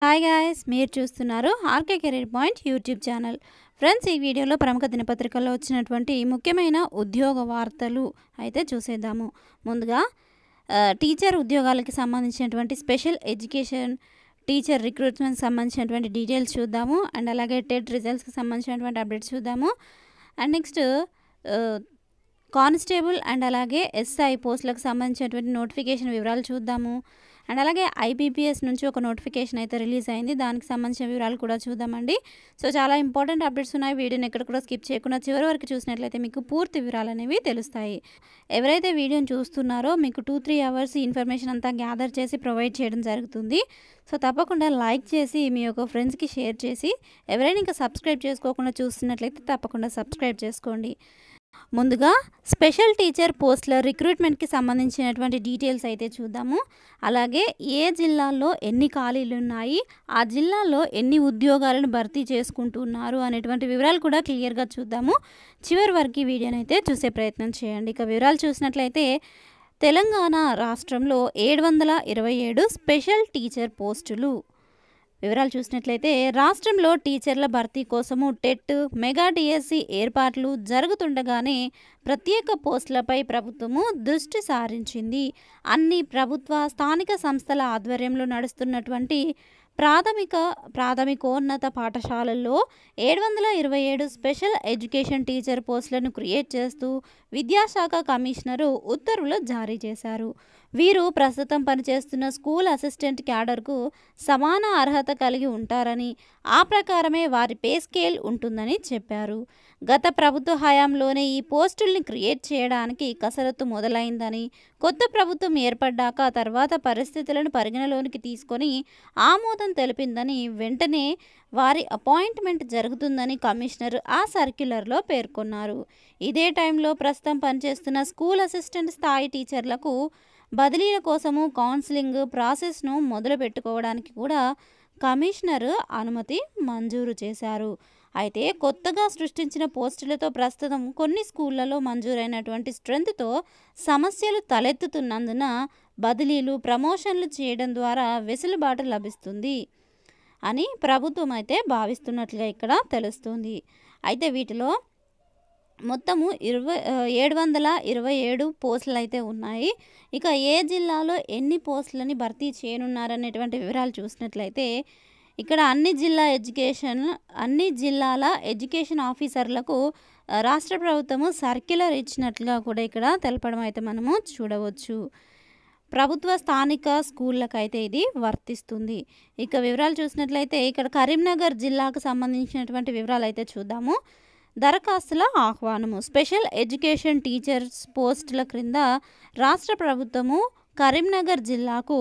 Hi guys, మీరు చూస్తున్నారు RK career point YouTube channel. Friends, ఈ వీడియోలో ప్రముఖ దినపత్రికల్లో వచ్చినటువంటి ముఖ్యమైన ఉద్యోగ వార్తలు అయితే చూసేద్దాము. ముందుగా టీచర్ ఉద్యోగాలకి సంబంధించినటువంటి స్పెషల్ ఎడ్యుకేషన్ టీచర్ రిక్రూట్మెంట్కి సంబంధించినటువంటి డీటెయిల్స్ చూద్దాము. అండ్ అలాగే టెట్ రిజల్ట్స్కి సంబంధించినటువంటి అప్డేట్స్ చూద్దాము. అండ్ నెక్స్ట్ కానిస్టేబుల్ అండ్ అలాగే ఎస్ఐ పోస్టులకు సంబంధించినటువంటి నోటిఫికేషన్ వివరాలు చూద్దాము. అండ్ అలాగే ఐబీపీఎస్ నుంచి ఒక నోటిఫికేషన్ అయితే రిలీజ్ అయింది, దానికి సంబంధించిన వివరాలు కూడా చూద్దామండి. సో చాలా ఇంపార్టెంట్ అప్డేట్స్ ఉన్నాయి. వీడియోని ఎక్కడ కూడా స్కిప్ చేయకుండా చివరి వరకు చూసినట్లయితే మీకు పూర్తి వివరాలు అనేవి తెలుస్తాయి. ఎవరైతే వీడియోని చూస్తున్నారో మీకు 2-3 అవర్స్ ఇన్ఫర్మేషన్ అంతా గ్యాదర్ చేసి ప్రొవైడ్ చేయడం జరుగుతుంది. సో తప్పకుండా లైక్ చేసి మీ యొక్క ఫ్రెండ్స్కి షేర్ చేసి, ఎవరైనా ఇంకా సబ్స్క్రైబ్ చేసుకోకుండా చూస్తున్నట్లయితే తప్పకుండా సబ్స్క్రైబ్ చేసుకోండి. ముందుగా స్పెషల్ టీచర్ పోస్టుల రిక్రూట్మెంట్కి సంబంధించినటువంటి డీటెయిల్స్ అయితే చూద్దాము. అలాగే ఏ జిల్లాల్లో ఎన్ని ఖాళీలు ఉన్నాయి, ఆ జిల్లాల్లో ఎన్ని ఉద్యోగాలను భర్తీ చేసుకుంటున్నారు అనేటువంటి వివరాలు కూడా క్లియర్గా చూద్దాము. చివరి వరకు ఈ వీడియోని అయితే చూసే ప్రయత్నం చేయండి. ఇక వివరాలు చూసినట్లయితే తెలంగాణ రాష్ట్రంలో 727 స్పెషల్ టీచర్ పోస్టులు. వివరాలు చూసినట్లయితే రాష్ట్రంలో టీచర్ల భర్తీ కోసము టెట్, మెగా డిఎస్సి ఏర్పాట్లు జరుగుతుండగానే ప్రత్యేక పోస్టులపై ప్రభుత్వము దృష్టి సారించింది. అన్ని ప్రభుత్వ స్థానిక సంస్థల ఆధ్వర్యంలో నడుస్తున్నటువంటి ప్రాథమికోన్నత పాఠశాలల్లో 727 స్పెషల్ ఎడ్యుకేషన్ టీచర్ పోస్టులను క్రియేట్ చేస్తూ విద్యాశాఖ కమిషనరు ఉత్తర్వులు జారీ చేశారు. వీరు ప్రస్తుతం పనిచేస్తున్న స్కూల్ అసిస్టెంట్ క్యాడర్కు సమాన అర్హత కలిగి ఉంటారని, ఆ ప్రకారమే వారి పే స్కేల్ ఉంటుందని చెప్పారు. గత ప్రభుత్వ హయాంలోనే ఈ పోస్టుల్ని క్రియేట్ చేయడానికి కసరత్తు మొదలైందని, కొత్త ప్రభుత్వం ఏర్పడ్డాక తర్వాత పరిస్థితులను పరిగణలోనికి తీసుకొని ఆమోదం తెలిపిందని, వెంటనే వారి అపాయింట్మెంట్ జరుగుతుందని కమిషనర్ ఆ సర్క్యులర్లో పేర్కొన్నారు. ఇదే టైంలో ప్రస్తుతం పనిచేస్తున్న స్కూల్ అసిస్టెంట్ స్థాయి టీచర్లకు బదిలీల కోసము కౌన్సిలింగ్ ప్రాసెస్ను మొదలు పెట్టుకోవడానికి కూడా కమిషనర్ అనుమతి మంజూరు చేశారు. అయితే కొత్తగా సృష్టించిన పోస్టులతో ప్రస్తుతం కొన్ని స్కూళ్లలో మంజూరైనటువంటి స్ట్రెంత్తో సమస్యలు తలెత్తుతున్నందున బదిలీలు, ప్రమోషన్లు చేయడం ద్వారా వెసులుబాటు లభిస్తుంది అని ప్రభుత్వం అయితే భావిస్తున్నట్లుగా ఇక్కడ తెలుస్తుంది. అయితే వీటిలో మొత్తము 727 పోస్టులు అయితే ఉన్నాయి. ఇక ఏ జిల్లాలో ఎన్ని పోస్టులని భర్తీ చేయనున్నారనేటువంటి వివరాలు చూసినట్లయితే ఇక్కడ అన్ని జిల్లాల ఎడ్యుకేషన్ ఆఫీసర్లకు రాష్ట్ర ప్రభుత్వము సర్క్యులర్ ఇచ్చినట్లుగా కూడా ఇక్కడ తెలపడం అయితే మనము చూడవచ్చు. ప్రభుత్వ స్థానిక స్కూళ్ళకైతే ఇది వర్తిస్తుంది. ఇక వివరాలు చూసినట్లయితే ఇక్కడ కరీంనగర్ జిల్లాకు సంబంధించినటువంటి వివరాలు అయితే చూద్దాము. దరఖాస్తుల ఆహ్వానము. స్పెషల్ ఎడ్యుకేషన్ టీచర్స్ పోస్టుల క్రింద రాష్ట్ర ప్రభుత్వము కరీంనగర్ జిల్లాకు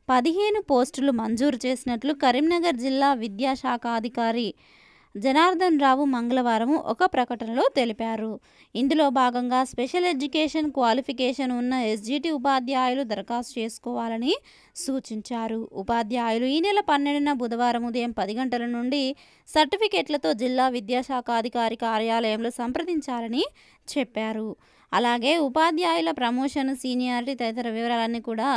15 పోస్టులు మంజూరు చేసినట్లు కరీంనగర్ జిల్లా విద్యాశాఖాధికారి జనార్దన్ రావు మంగళవారం ఒక ప్రకటనలో తెలిపారు. ఇందులో భాగంగా స్పెషల్ ఎడ్యుకేషన్ క్వాలిఫికేషన్ ఉన్న ఎస్జిటి ఉపాధ్యాయులు దరఖాస్తు చేసుకోవాలని సూచించారు. ఉపాధ్యాయులు ఈ నెల 12న బుధవారం ఉదయం 10 గంటల నుండి సర్టిఫికేట్లతో జిల్లా విద్యాశాఖాధికారి కార్యాలయంలో సంప్రదించాలని చెప్పారు. అలాగే ఉపాధ్యాయుల ప్రమోషన్, సీనియారిటీ తదితర వివరాలన్నీ కూడా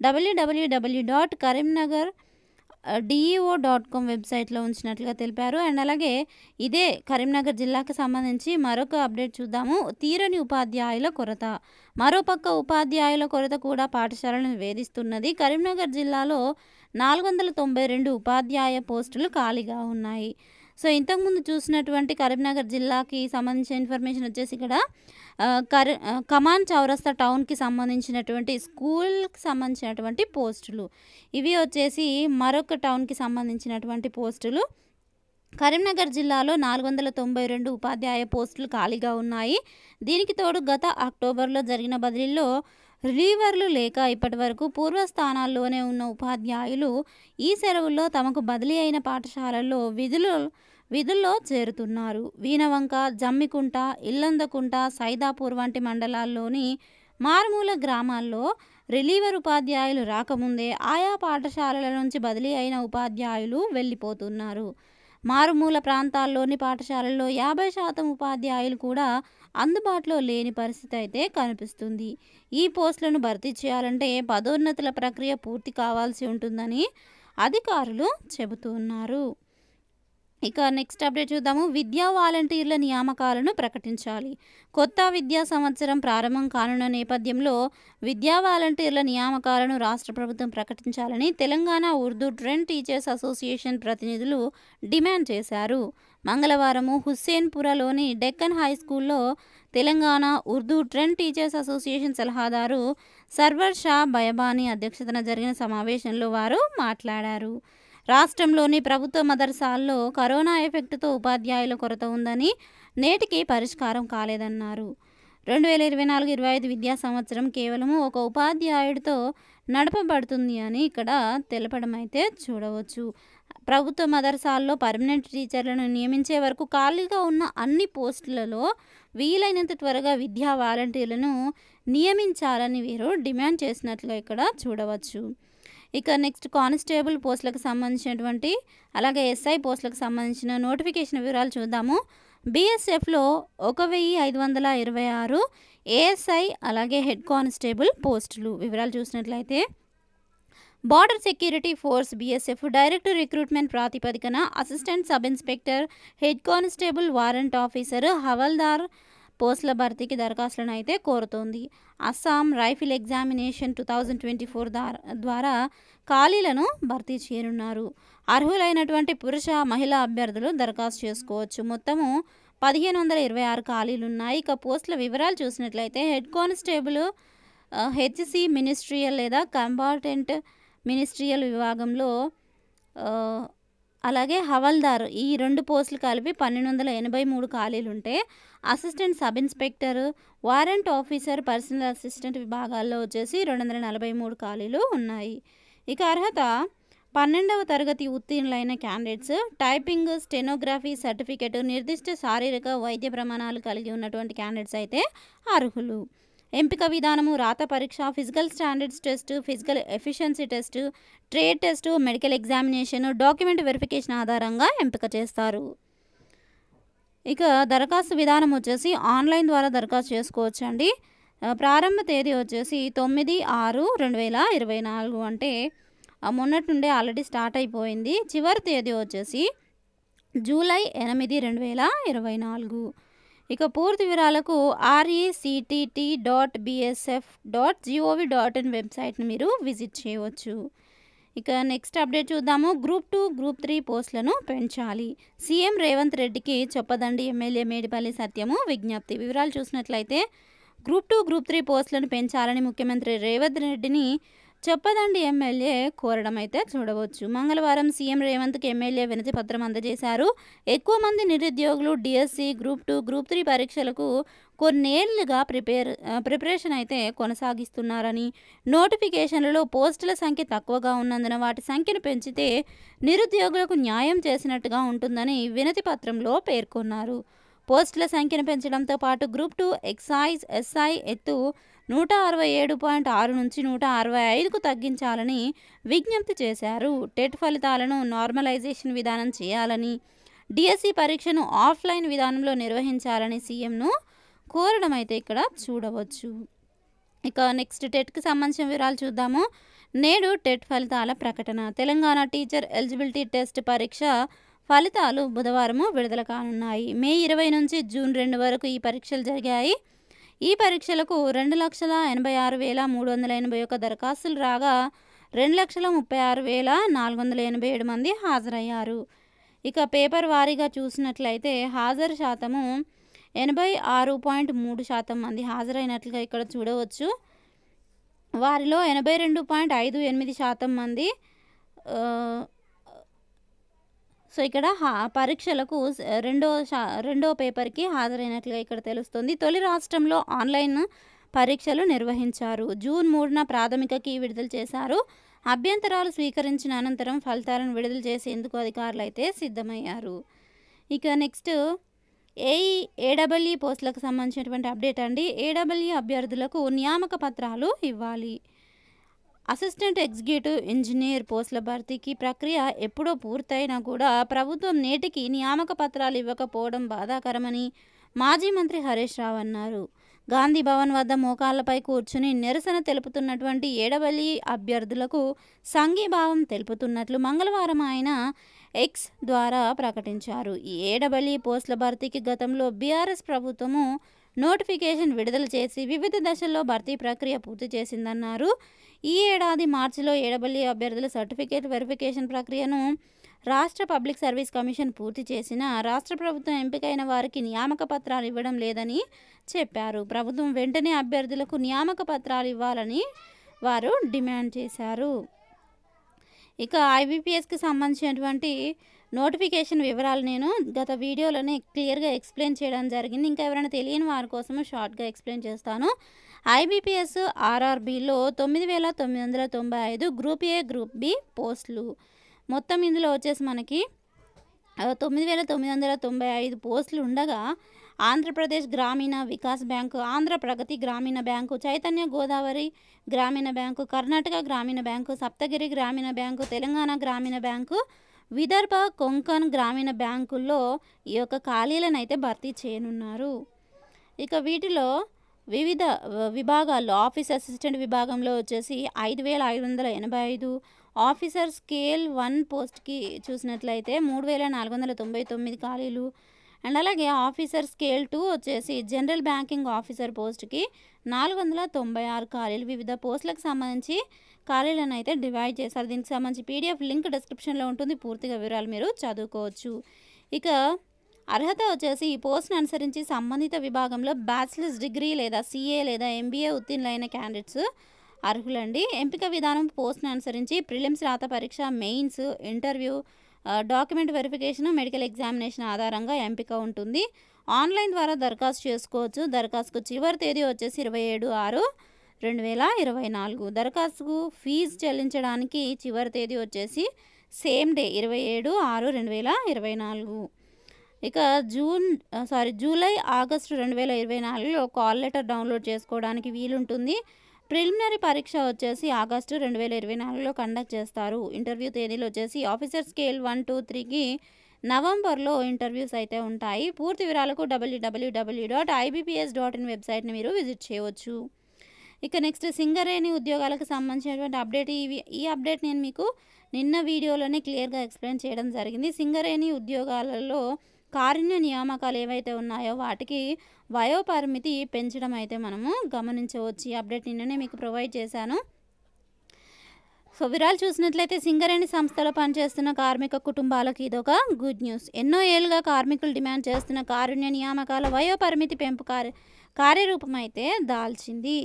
www.karimnagar.deo.com వెబ్సైట్లో ఉంచినట్లుగా తెలిపారు. అండ్ అలాగే ఇదే కరీంనగర్ జిల్లాకు సంబంధించి మరొక అప్డేట్ చూద్దాము. తీరని ఉపాధ్యాయుల కొరత. మరోపక్క ఉపాధ్యాయుల కొరత కూడా పాఠశాలను వేధిస్తున్నది. కరీంనగర్ జిల్లాలో 492 ఉపాధ్యాయ పోస్టులు ఖాళీగా ఉన్నాయి. సో ఇంతకుముందు చూసినటువంటి కరీంనగర్ జిల్లాకి సంబంధించిన ఇన్ఫర్మేషన్ వచ్చేసి ఇక్కడ కమాన్ చౌరస్తా టౌన్కి సంబంధించినటువంటి స్కూల్కి సంబంధించినటువంటి పోస్టులు. ఇవి వచ్చేసి మరొక టౌన్కి సంబంధించినటువంటి పోస్టులు. కరీంనగర్ జిల్లాలో 492 ఉపాధ్యాయ పోస్టులు ఖాళీగా ఉన్నాయి. దీనికి తోడు గత అక్టోబర్లో జరిగిన బదిలీల్లో రిలీవర్లు లేక ఇప్పటి వరకు పూర్వస్థానాల్లోనే ఉన్న ఉపాధ్యాయులు ఈ సెలవుల్లో తమకు బదిలీ అయిన పాఠశాలల్లో విధుల్లో చేరుతున్నారు. వీణవంక, జమ్మికుంట, ఇల్లందకుంట, సైదాపూర్ వంటి మండలాల్లోని మారుమూల గ్రామాల్లో రిలీవర్ ఉపాధ్యాయులు రాకముందే ఆయా పాఠశాలల నుంచి బదిలీ అయిన ఉపాధ్యాయులు వెళ్ళిపోతున్నారు. మారుమూల ప్రాంతాల్లోని పాఠశాలల్లో 50% ఉపాధ్యాయులు కూడా అందుబాటులో లేని పరిస్థితి అయితే కనిపిస్తుంది. ఈ పోస్టులను భర్తీ చేయాలంటే పదోన్నతుల ప్రక్రియ పూర్తి కావాల్సి ఉంటుందని, అధికారులు చెబుతున్నారు. ఇక నెక్స్ట్ అప్డేట్ చూద్దాము. విద్యా వాలంటీర్ల నియామకాలను ప్రకటించాలి. కొత్త విద్యా సంవత్సరం ప్రారంభం కానున్న నేపథ్యంలో విద్యా వాలంటీర్ల నియామకాలను రాష్ట్ర ప్రభుత్వం ప్రకటించాలని Telangana Urdu trend teachers association ప్రతినిధులు డిమాండ్ చేశారు. మంగళవారము హుస్సేన్పురలోని డెక్కన్ హై స్కూల్లో Telangana Urdu trend teachers association సలహాదారు సర్వర్ షా బయబానీ అధ్యక్షతన జరిగిన సమావేశంలో వారు మాట్లాడారు. రాష్ట్రంలోని ప్రభుత్వ మదర్సాల్లో కరోనా ఎఫెక్ట్తో ఉపాధ్యాయుల కొరత ఉందని, నేటికి పరిష్కారం కాలేదన్నారు. 2024-25 విద్యా సంవత్సరం కేవలం ఒక ఉపాధ్యాయుడితో నడపబడుతుంది అని ఇక్కడ తెలపడం అయితే చూడవచ్చు. ప్రభుత్వ మదర్సాల్లో పర్మనెంట్ టీచర్లను నియమించే వరకు ఖాళీగా ఉన్న అన్ని పోస్టులలో వీలైనంత త్వరగా విద్యా వాలంటీర్లను నియమించాలని వీరు డిమాండ్ చేసినట్లుగా ఇక్కడ చూడవచ్చు. ఇక నెక్స్ట్ కానిస్టేబుల్ పోస్టులకు సంబంధించినటువంటి అలాగే ఎస్ఐ పోస్టులకు సంబంధించిన నోటిఫికేషన్ వివరాలు చూద్దాము. బీఎస్ఎఫ్లో 1526 ఏఎస్ఐ అలాగే హెడ్ కానిస్టేబుల్ పోస్టులు వివరాలు చూసినట్లయితే border security force BSF direct recruitment ప్రాతిపదికన assistant sub inspector, head constable, warrant officer, హవల్దార్ పోస్టుల భర్తీకి దరఖాస్తులను అయితే కోరుతోంది. అస్సాం రైఫిల్ ఎగ్జామినేషన్ 2024 ద్వారా ఖాళీలను భర్తీ చేయనున్నారు. అర్హులైనటువంటి పురుష, మహిళా అభ్యర్థులు దరఖాస్తు చేసుకోవచ్చు. మొత్తము 1526 ఖాళీలు ఉన్నాయి. ఇక పోస్టుల వివరాలు చూసినట్లయితే హెడ్ కానిస్టేబుల్ హెచ్సి మినిస్ట్రియల్ లేదా కంబాటెంట్ మినిస్ట్రియల్ విభాగంలో, అలాగే హవల్దార్ ఈ 2 పోస్టులు కలిపి 1283 ఖాళీలుంటే assistant sub inspector, warrant officer, personal assistant విభాగాల్లో వచ్చేసి 243 ఖాళీలు ఉన్నాయి. ఇక అర్హత 12వ తరగతి ఉత్తీర్ణులైన క్యాండిడేట్స్, టైపింగ్, స్టెనోగ్రఫీ సర్టిఫికెట్, నిర్దిష్ట శారీరక వైద్య ప్రమాణాలు కలిగి ఉన్నటువంటి క్యాండిడేట్స్ అయితే అర్హులు. ఎంపిక విధానము రాత పరీక్ష, physical standards test, physical efficiency test, trade test, medical examination, document verification ఆధారంగా ఎంపిక చేస్తారు. ఇక దరఖాస్తు విధానం వచ్చేసి ఆన్లైన్ ద్వారా దరఖాస్తు చేసుకోవచ్చు అండి. ప్రారంభ తేదీ వచ్చేసి 9/6/2024 అంటే మొన్నటి నుండే ఆల్రెడీ స్టార్ట్ అయిపోయింది. చివరి తేదీ వచ్చేసి జూలై 8, 2024. ఇక పూర్తి వివరాలకు rectt.bsf.gov.in వెబ్సైట్ని మీరు విజిట్ చేయవచ్చు. ఇక నెక్స్ట్ అప్డేట్ చూద్దాము. గ్రూప్ 2, గ్రూప్ 3 పోస్టులను పెంచాలి. సీఎం రేవంత్ రెడ్డికి చొప్పదండి ఎమ్మెల్యే మేడిపల్లి సత్యము విజ్ఞప్తి. వివరాలు చూసినట్లయితే గ్రూప్ 2, గ్రూప్ 3 పోస్టులను పెంచాలని ముఖ్యమంత్రి రేవంత్ రెడ్డిని చొప్పదండి ఎమ్మెల్యే కోరడం అయితే చూడవచ్చు. మంగళవారం సీఎం రేవంత్కి ఎమ్మెల్యే వినతి పత్రం అందజేశారు. ఎక్కువ మంది నిరుద్యోగులు డిఎస్సి, గ్రూప్ 2, గ్రూప్ 3 పరీక్షలకు కొన్నేళ్లుగా ప్రిపరేషన్ అయితే కొనసాగిస్తున్నారని, నోటిఫికేషన్లలో పోస్టుల సంఖ్య తక్కువగా ఉన్నందున వాటి సంఖ్యను పెంచితే నిరుద్యోగులకు న్యాయం చేసినట్టుగా ఉంటుందని వినతి పత్రంలో పేర్కొన్నారు. పోస్టుల సంఖ్యను పెంచడంతో పాటు గ్రూప్ 2 ఎక్సైజ్, ఎస్ఐ ఎత్తు 167.6 నుంచి 165కు తగ్గించాలని విజ్ఞప్తి చేశారు. టెట్ ఫలితాలను నార్మలైజేషన్ విధానం చేయాలని, డిఎస్సి పరీక్షను ఆఫ్లైన్ విధానంలో నిర్వహించాలని సీఎంను కోరడం అయితే ఇక్కడ చూడవచ్చు. ఇక నెక్స్ట్ టెట్కి సంబంధించిన వివరాలు చూద్దాము. నేడు టెట్ ఫలితాల ప్రకటన. తెలంగాణ టీచర్ ఎలిజిబిలిటీ టెస్ట్ పరీక్ష ఫలితాలు బుధవారము విడుదల కానున్నాయి. మే 20 నుంచి జూన్ 2 వరకు ఈ పరీక్షలు జరిగాయి. ఈ పరీక్షలకు 2,86,381 దరఖాస్తులు రాగా 2,36,487 మంది హాజరయ్యారు. ఇక పేపర్ వారీగా చూసినట్లయితే హాజరు శాతము 86.3% మంది హాజరైనట్లుగా ఇక్కడ చూడవచ్చు. వారిలో 82.58% మంది సో ఇక్కడ పరీక్షలకు రెండో పేపర్కి హాజరైనట్లుగా ఇక్కడ తెలుస్తుంది. తొలి రాష్ట్రంలో ఆన్లైన్ పరీక్షలు నిర్వహించారు. జూన్ 3న ప్రాథమిక కీ విడుదల చేశారు. అభ్యంతరాలు స్వీకరించిన అనంతరం ఫలితాలను విడుదల చేసేందుకు అధికారులు అయితే సిద్ధమయ్యారు. ఇక నెక్స్ట్ ఏడబ్ల్యూ పోస్టులకు సంబంధించినటువంటి అప్డేట్ అండి. ఏడబ్ల్యూ అభ్యర్థులకు నియామక పత్రాలు ఇవ్వాలి. అసిస్టెంట్ ఎగ్జిక్యూటివ్ ఇంజనీర్ పోస్టుల భర్తీకి ప్రక్రియ ఎప్పుడో పూర్తయినా కూడా ప్రభుత్వం నేటికి నియామక పత్రాలు ఇవ్వకపోవడం బాధాకరమని మాజీ మంత్రి హరీష్ రావు అన్నారు. గాంధీ భవన్ వద్ద మోకాళ్లపై కూర్చుని నిరసన తెలుపుతున్నటువంటి ఏడవల్లి అభ్యర్థులకు సంఘీభావం తెలుపుతున్నట్లు మంగళవారం ఆయన ఎక్స్ ద్వారా ప్రకటించారు. ఈ ఏడవల్లి పోస్టుల భర్తీకి గతంలో బీఆర్ఎస్ ప్రభుత్వము నోటిఫికేషన్ విడుదల చేసి వివిధ దశల్లో భర్తీ ప్రక్రియ పూర్తి చేసిందన్నారు. ఈ ఏడాది మార్చిలో ఏడవల్లి అభ్యర్థుల సర్టిఫికేట్ వెరిఫికేషన్ ప్రక్రియను రాష్ట్ర పబ్లిక్ సర్వీస్ కమిషన్ పూర్తి చేసిన రాష్ట్ర ప్రభుత్వం ఎంపికైన వారికి నియామక పత్రాలు ఇవ్వడం లేదని చెప్పారు. ప్రభుత్వం వెంటనే అభ్యర్థులకు నియామక పత్రాలు ఇవ్వాలని వారు డిమాండ్ చేశారు. ఇక ఐబీపీఎస్కి సంబంధించినటువంటి నోటిఫికేషన్ వివరాలు నేను గత వీడియోలోనే క్లియర్గా ఎక్స్ప్లెయిన్ చేయడం జరిగింది. ఇంకా ఎవరైనా తెలియని వారి కోసము షార్ట్గా ఎక్స్ప్లెయిన్ చేస్తాను. ఐబీపీఎస్ ఆర్ఆర్బీలో 9,995 గ్రూప్ ఏ గ్రూప్ బి పోస్టులు. మొత్తం ఇందులో వచ్చేసి మనకి 9,995 పోస్టులు ఉండగా ఆంధ్రప్రదేశ్ గ్రామీణ వికాస్ బ్యాంకు, ఆంధ్ర ప్రగతి గ్రామీణ బ్యాంకు, చైతన్య గోదావరి గ్రామీణ బ్యాంకు, కర్ణాటక గ్రామీణ బ్యాంకు, సప్తగిరి గ్రామీణ బ్యాంకు, తెలంగాణ గ్రామీణ బ్యాంకు, విదర్భ కొంకణ్ గ్రామీణ బ్యాంకుల్లో ఈ యొక్క ఖాళీలను అయితే భర్తీ చేయనున్నారు. ఇక వీటిలో వివిధ విభాగాల్లో ఆఫీస్ అసిస్టెంట్ విభాగంలో వచ్చేసి 5,585, ఆఫీసర్ స్కేల్ 1 పోస్ట్కి చూసినట్లయితే 3,499 ఖాళీలు. అండ్ అలాగే ఆఫీసర్ స్కేల్ 2 వచ్చేసి జనరల్ బ్యాంకింగ్ ఆఫీసర్ పోస్ట్కి 496 ఖాళీలు. వివిధ పోస్టులకు సంబంధించి ఖాళీలను అయితే డివైడ్ చేశారు. దీనికి సంబంధించి పీడిఎఫ్ లింక్ డిస్క్రిప్షన్లో ఉంటుంది, పూర్తిగా వివరాలు మీరు చదువుకోవచ్చు. ఇక అర్హత వచ్చేసి ఈ పోస్ట్ను అనుసరించి సంబంధిత విభాగంలో బ్యాచిలర్స్ డిగ్రీ లేదా సిఏ లేదా ఎంబీఏ ఉత్తీర్ణులైన క్యాండిడేట్స్ అర్హులండి. ఎంపిక విధానం పోస్ట్ను అనుసరించి ప్రిలిమ్స్ రాత పరీక్ష, mains, interview, document verification, medical examination ఆధారంగా ఎంపిక ఉంటుంది. ఆన్లైన్ ద్వారా దరఖాస్తు చేసుకోవచ్చు. దరఖాస్తుకు చివరి తేదీ వచ్చేసి 27/6/2024. దరఖాస్తుకు ఫీజు చెల్లించడానికి చివరి తేదీ వచ్చేసి సేమ్ డే 27/6/2024. ఇక జూలై ఆగస్టు 2024లో కాల్ లెటర్ డౌన్లోడ్ చేసుకోవడానికి వీలుంటుంది. ప్రిలిమినరీ పరీక్ష వచ్చేసి ఆగస్టు 2024లో కండక్ట్ చేస్తారు. ఇంటర్వ్యూ తేదీలు వచ్చేసి ఆఫీసర్ స్కేల్ 1, 2, 3కి నవంబర్లో ఇంటర్వ్యూస్ అయితే ఉంటాయి. పూర్తి వివరాలకు www.ibps.in వెబ్సైట్ని మీరు విజిట్ చేయవచ్చు. ఇక నెక్స్ట్ సింగరేణి ఉద్యోగాలకు సంబంధించినటువంటి అప్డేట్. ఈ అప్డేట్ నేను మీకు నిన్న వీడియోలోనే క్లియర్గా ఎక్స్ప్లెయిన్ చేయడం జరిగింది. సింగరేణి ఉద్యోగాలలో కారుణ్య నియామకాలు ఏవైతే ఉన్నాయో వాటికి వయోపరిమితి పెంచడం అయితే మనము గమనించవచ్చు. ఈ అప్డేట్ నిన్ననే మీకు ప్రొవైడ్ చేశాను. సో వివరాలు చూసినట్లయితే సింగరేణి సంస్థలో పనిచేస్తున్న కార్మిక కుటుంబాలకు ఇదొక గుడ్ న్యూస్. ఎన్నో ఏళ్ళుగా కార్మికులు డిమాండ్ చేస్తున్న కారుణ్య నియామకాల వయోపరిమితి పెంపు కార్యరూపం అయితే దాల్చింది.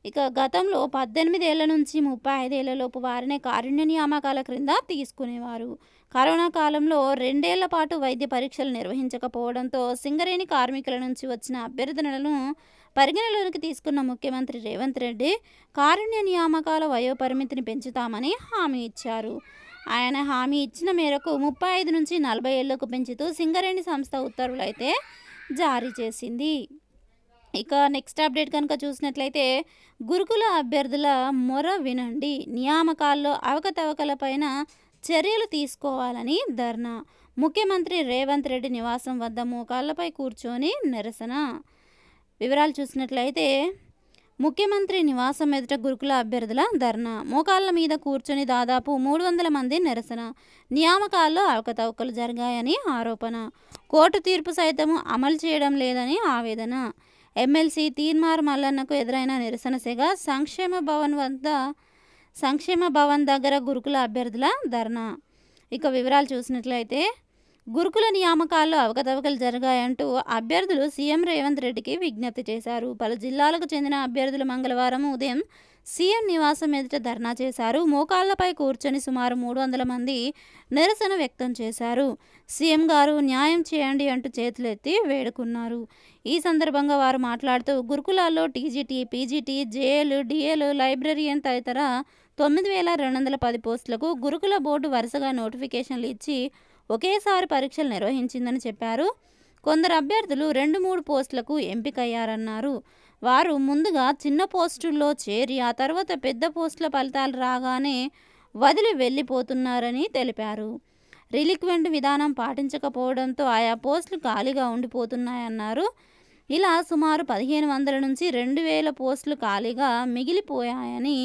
ఇక గతంలో 18 ఏళ్ల నుంచి 35 ఏళ్లలోపు వారినే కారుణ్య నియామకాల క్రింద తీసుకునేవారు. కరోనా కాలంలో 2 ఏళ్ల పాటు వైద్య పరీక్షలు నిర్వహించకపోవడంతో సింగరేణి కార్మికుల నుంచి వచ్చిన అభ్యర్థనలను పరిగణలోనికి తీసుకున్న ముఖ్యమంత్రి రేవంత్ రెడ్డి కారుణ్య నియామకాల వయోపరిమితిని పెంచుతామని హామీ ఇచ్చారు. ఆయన హామీ ఇచ్చిన మేరకు 35 నుంచి 40 ఏళ్లకు పెంచుతూ సింగరేణి సంస్థ ఉత్తర్వులు అయితే జారీ చేసింది. ఇక నెక్స్ట్ అప్డేట్ కనుక చూసినట్లయితే గురుకుల అభ్యర్థుల మొర వినండి, నియామకాల్లో అవకతవకలపైన చర్యలు తీసుకోవాలని ధర్నా. ముఖ్యమంత్రి రేవంత్ రెడ్డి నివాసం వద్ద మోకాళ్లపై కూర్చొని నిరసన. వివరాలు చూసినట్లయితే ముఖ్యమంత్రి నివాసం ఎదుట గురుకుల అభ్యర్థుల ధర్నా. మోకాళ్ళ మీద కూర్చొని దాదాపు 300 మంది నిరసన. నియామకాల్లో అవకతవకలు జరిగాయని ఆరోపణ. కోర్టు తీర్పు సైతం అమలు చేయడం లేదని ఆవేదన. ఎమ్మెల్సీ తీన్మార్ మల్లన్నకు ఎదురైన నిరసన సెగ. సంక్షేమ భవన్ దగ్గర గురుకుల అభ్యర్థుల ధర్నా. ఇక వివరాలు చూసినట్లయితే గురుకుల నియామకాల్లో అవకతవకలు జరిగాయంటూ అభ్యర్థులు సీఎం రేవంత్ రెడ్డికి విజ్ఞప్తి చేశారు. పలు జిల్లాలకు చెందిన అభ్యర్థులు మంగళవారం ఉదయం సీఎం నివాసం ఎదుట ధర్నా చేశారు. మోకాళ్లపై కూర్చొని సుమారు 300 మంది నిరసన వ్యక్తం చేశారు. సీఎం గారు న్యాయం చేయండి అంటూ చేతులెత్తి వేడుకున్నారు. ఈ సందర్భంగా వారు మాట్లాడుతూ గురుకులాల్లో టీజీటీ, పీజీటీ, జేఏలు, డిఏలు, లైబ్రరీయన్ తదితర 9,210 పోస్టులకు గురుకుల బోర్డు వరుసగా నోటిఫికేషన్లు ఇచ్చి ఒకేసారి పరీక్షలు నిర్వహించిందని చెప్పారు. కొందరు అభ్యర్థులు 2-3 పోస్టులకు ఎంపికయ్యారన్నారు. వారు ముందుగా చిన్న పోస్టుల్లో చేరి ఆ తర్వాత పెద్ద పోస్టుల ఫలితాలు రాగానే వదిలి వెళ్ళిపోతున్నారని తెలిపారు. రిలిక్వెంట్ విధానం పాటించకపోవడంతో ఆయా పోస్టులు ఖాళీగా ఉండిపోతున్నాయన్నారు. ఇలా సుమారు 1500 నుంచి 2000 పోస్టులు ఖాళీగా మిగిలిపోయాయని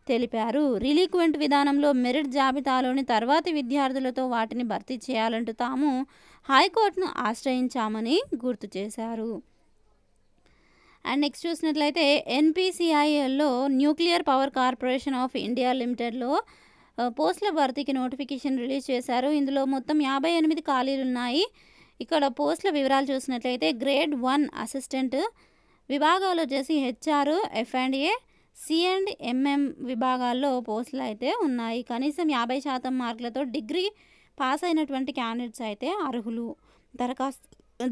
తెలిపారు. రిలీక్వెంట్ విధానంలో మెరిట్ జాబితాలోని తర్వాతి విద్యార్థులతో వాటిని భర్తీ చేయాలంటూ తాము హైకోర్టును ఆశ్రయించామని గుర్తు చేశారు. అండ్ నెక్స్ట్ చూసినట్లయితే ఎన్పిసిఐఎల్లో nuclear power corporation of India లిమిటెడ్లో పోస్టుల భర్తీకి నోటిఫికేషన్ రిలీజ్ చేశారు. ఇందులో మొత్తం 58 ఖాళీలు ఉన్నాయి. ఇక్కడ పోస్టుల వివరాలు చూసినట్లయితే గ్రేడ్ 1 అసిస్టెంట్ విభాగాలు వచ్చేసి హెచ్ఆర్, ఎఫ్&ఏ, సి&ఎంఎం విభాగాల్లో పోస్టులు అయితే ఉన్నాయి. కనీసం 50% మార్కులతో డిగ్రీ పాస్ అయినటువంటి క్యాండిడేట్స్ అయితే అర్హులు.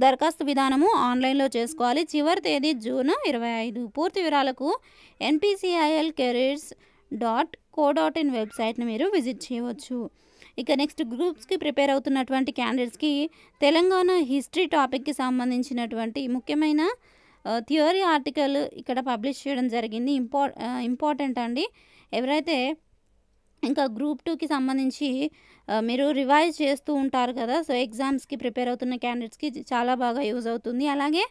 దరఖాస్తు విధానము ఆన్లైన్లో చేసుకోవాలి. చివరి తేదీ జూన్ 25. పూర్తి వివరాలకు npcilcareers.co.in వెబ్సైట్ని మీరు విజిట్ చేయవచ్చు. ఇక నెక్స్ట్ గ్రూప్స్కి ప్రిపేర్ అవుతున్నటువంటి క్యాండిడేట్స్కి తెలంగాణ హిస్టరీ టాపిక్కి సంబంధించినటువంటి ముఖ్యమైన థియరీ ఆర్టికల్ ఇక్కడ పబ్లిష్ చేయడం జరిగింది. ఇంపార్టెంట్ అండి. ఎవరైతే ఇంకా గ్రూప్ 2కి సంబంధించి మీరు రివైజ్ చేస్తూ ఉంటారు కదా, సో ఎగ్జామ్స్కి ప్రిపేర్ అవుతున్న క్యాండిడేట్స్కి చాలా బాగా యూజ్ అవుతుంది. అలాగే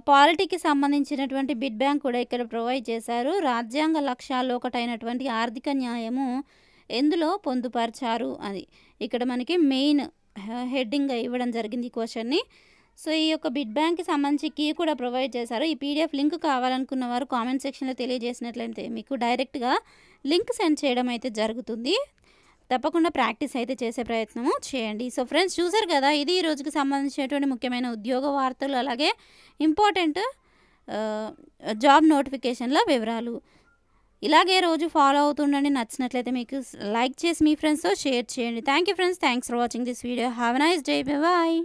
పాలిటీకి సంబంధించినటువంటి బిడ్ బ్యాంక్ కూడా ఇక్కడ ప్రొవైడ్ చేశారు. రాజ్యాంగ లక్ష్యాల్లో ఒకటైనటువంటి ఆర్థిక న్యాయము ఎందులో పొందుపరిచారు అది ఇక్కడ మనకి మెయిన్ హెడ్డింగ్గా ఇవ్వడం జరిగింది ఈ క్వశ్చన్ని. సో ఈ యొక్క బిడ్ బ్యాంక్కి సంబంధించి కీ కూడా ప్రొవైడ్ చేశారు. ఈ పీడిఎఫ్ లింక్ కావాలనుకున్న వారు కామెంట్ సెక్షన్లో తెలియజేసినట్లయితే మీకు డైరెక్ట్గా లింక్ సెండ్ చేయడం అయితే జరుగుతుంది. తప్పకుండా ప్రాక్టీస్ అయితే చేసే ప్రయత్నము చేయండి. సో ఫ్రెండ్స్, చూసారు కదా, ఇది ఈ రోజుకి సంబంధించినటువంటి ముఖ్యమైన ఉద్యోగ వార్తలు, అలాగే ఇంపార్టెంట్ జాబ్ నోటిఫికేషన్ల వివరాలు. ఇలాగే రోజు ఫాలో అవుతుండండి. నచ్చినట్లయితే మీకు లైక్ చేసి మీ ఫ్రెండ్స్తో షేర్ చేయండి. Thank you friends. Thanks for watching this video. Have a nice day. Bye.